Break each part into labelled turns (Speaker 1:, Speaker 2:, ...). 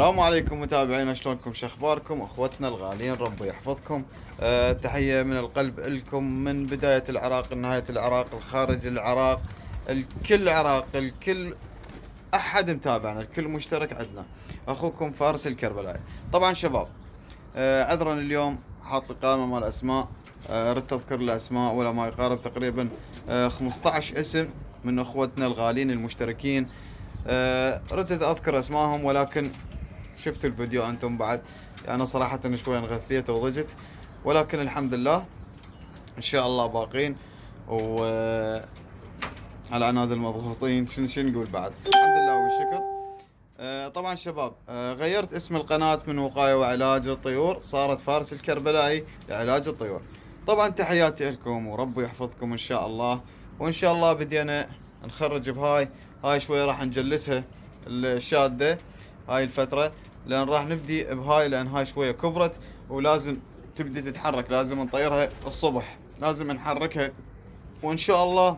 Speaker 1: السلام عليكم متابعينا، شلونكم؟ شخباركم اخوتنا الغاليين؟ ربي يحفظكم. تحية من القلب لكم، من بداية العراق لنهاية العراق، الخارج العراق، الكل عراق، الكل احد متابعنا، الكل مشترك عندنا. اخوكم فارس الكربلائي. طبعا شباب، عذرا اليوم حاط قائمة مال اسماء. ردت اذكر الاسماء ولا ما يقارب تقريبا 15 اسم من اخوتنا الغالين المشتركين. ردت اذكر اسمائهم، ولكن شفتوا الفيديو انتم بعد. انا صراحة شوي انغثيت وضجت، ولكن الحمد لله ان شاء الله باقين. و على عناد المضغوطين شن نقول بعد. الحمد لله والشكر. طبعا شباب، غيرت اسم القناة من وقاية وعلاج للطيور، صارت فارس الكربلائي لعلاج الطيور. طبعا تحياتي لكم وربي يحفظكم ان شاء الله. وان شاء الله بدينا نخرج هاي شوي راح نجلسها الشادة هاي الفترة، لان راح نبدي بهاي، لان هاي شوية كبرت ولازم تبدي تتحرك، لازم نطيرها الصبح، لازم نحركها. وان شاء الله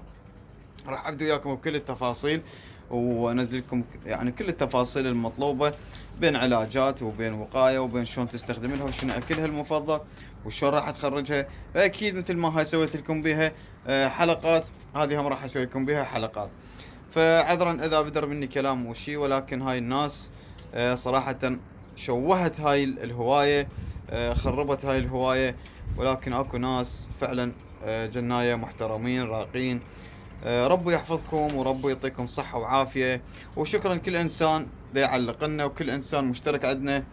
Speaker 1: راح ابدي وياكم بكل التفاصيل، وانزل لكم يعني كل التفاصيل المطلوبه، بين علاجات وبين وقايه وبين شلون تستخدم لها وشنو اكلها المفضل وشلون راح تخرجها. فاكيد مثل ما هاي سويت لكم بيها حلقات، هذه هم راح اسوي لكم بيها حلقات. فعذرا اذا بدر مني كلام وشي، ولكن هاي الناس صراحه شوهت هاي الهوايه، خربت هاي الهوايه. ولكن اكو ناس فعلا جنايه محترمين راقين. ربي يحفظكم وربي يعطيكم صحة وعافية. وشكرا كل إنسان دا يعلق لنا وكل إنسان مشترك عندنا.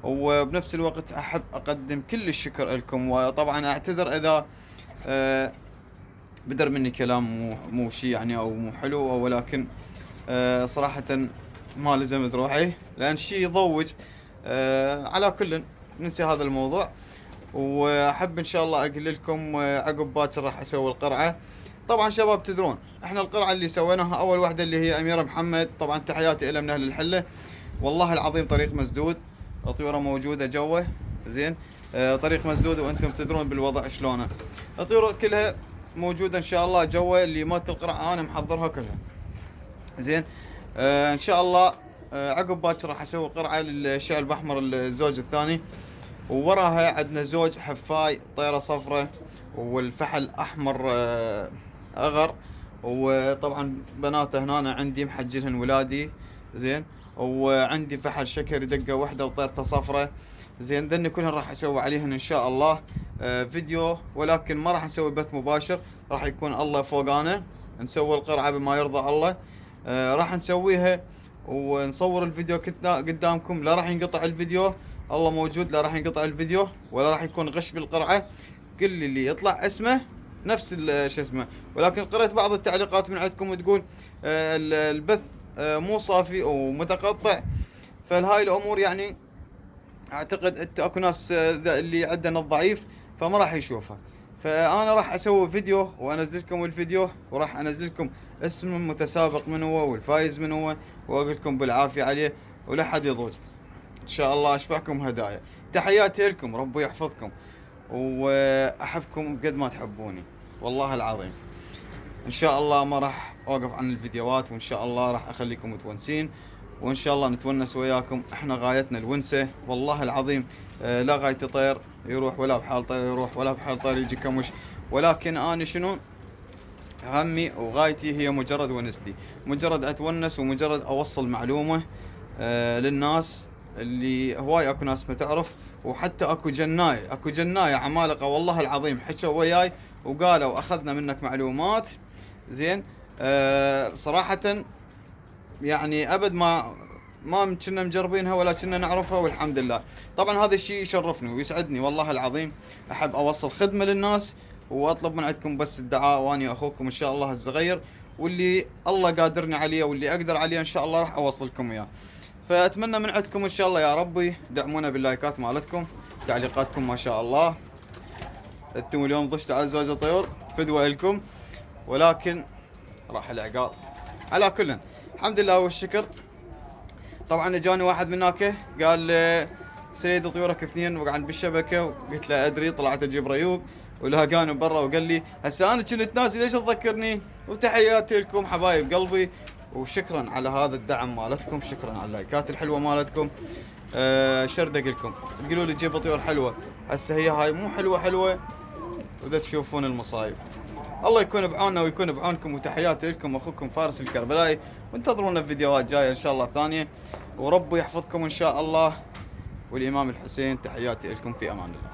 Speaker 1: وبنفس الوقت أحب أقدم كل الشكر لكم، وطبعا أعتذر إذا آه، بدر مني كلام مو شي يعني أو مو حلو، ولكن صراحة ما لزمت روحي لأن شي يضوج. على كل ننسي هذا الموضوع. واحب ان شاء الله اقول لكم عقب باكر راح اسوي القرعه. طبعا شباب تدرون احنا القرعه اللي سويناها اول واحده اللي هي اميره محمد، طبعا تحياتي لها من اهل الحله. والله العظيم طريق مسدود، الطيوره موجوده جوه. زين. طريق مسدود وانتم تدرون بالوضع شلونه. الطيور كلها موجوده ان شاء الله جوه، اللي مالت القرعه انا محضرها كلها. زين. ان شاء الله عقب باكر راح اسوي قرعه للشعر الاحمر الزوج الثاني. ووراها عندنا زوج حفاي طيرة صفرة، والفحل أحمر أغر. وطبعا بناته هنا عندي محجلهن ولادي. زين. وعندي فحل شكري دقة واحدة وطيرته صفرة. زين. ذني كلهن راح اسوي عليهن ان شاء الله فيديو، ولكن ما راح نسوي بث مباشر، راح يكون الله فوقانا نسوي القرعة بما يرضى الله. راح نسويها ونصور الفيديو قدامكم، لا راح ينقطع الفيديو، الله موجود، لا راح ينقطع الفيديو ولا راح يكون غش بالقرعه. كل اللي يطلع اسمه نفس شو اسمه. ولكن قرأت بعض التعليقات من عندكم تقول البث مو صافي ومتقطع. فهاي الامور يعني اعتقد اكو ناس اللي عندنا الضعيف فما راح يشوفها. فانا راح اسوي فيديو وانزل لكم الفيديو، وراح انزل لكم اسم المتسابق من هو والفايز من هو، واقول لكم بالعافيه عليه ولا حد يضوج. ان شاء الله اشبعكم هدايا. تحياتي لكم، ربي يحفظكم واحبكم قد ما تحبوني والله العظيم. ان شاء الله ما راح اوقف عن الفيديوهات، وان شاء الله راح اخليكم متونسين، وان شاء الله نتونس وياكم. احنا غايتنا الونسه والله العظيم. لا غاية طير يروح ولا بحال طير يروح ولا بحال طير يجي كمش، ولكن انا شنو همي وغايتي؟ هي مجرد ونستي، مجرد اتونس ومجرد اوصل معلومة للناس. اللي هواي اكو ناس ما تعرف، وحتى اكو جناية عمالقة والله العظيم حكوا وياي وقالوا اخذنا منك معلومات. زين. صراحة يعني ابد ما كنا مجربينها ولا كنا نعرفها، والحمد لله. طبعا هذا الشيء يشرفني ويسعدني والله العظيم. احب اوصل خدمة للناس، واطلب من عندكم بس الدعاء، واني اخوكم ان شاء الله الصغير، واللي الله قادرني عليه واللي اقدر عليه ان شاء الله راح اوصل لكم اياه. فاتمنى من عندكم ان شاء الله يا ربي دعمونا باللايكات مالتكم، تعليقاتكم ما شاء الله. انتم اليوم ضشتوا على زواج الطيور، فدوة لكم، ولكن راح العقال. على كل الحمد لله والشكر. طبعا اجاني واحد من هناك قال لي سيد طيورك اثنين وقعن بالشبكه، وقلت له ادري، طلعت اجيب ريوق ولهقاني برا وقال لي هسه انا كنت ناسي ليش تذكرني. وتحياتي لكم حبايب قلبي، وشكرا على هذا الدعم مالتكم، شكرا على اللايكات الحلوه مالتكم. شرد اقلكم تقولوا لي جيب طيور حلوه، هسه هي هاي مو حلوه حلوه وذا تشوفون المصايب. الله يكون بعوننا ويكون بعونكم، وتحياتي لكم اخوكم فارس الكربلائي، وانتظرونا في فيديوهات جايه ان شاء الله ثانيه، ورب يحفظكم ان شاء الله. والامام الحسين تحياتي لكم، في امان الله.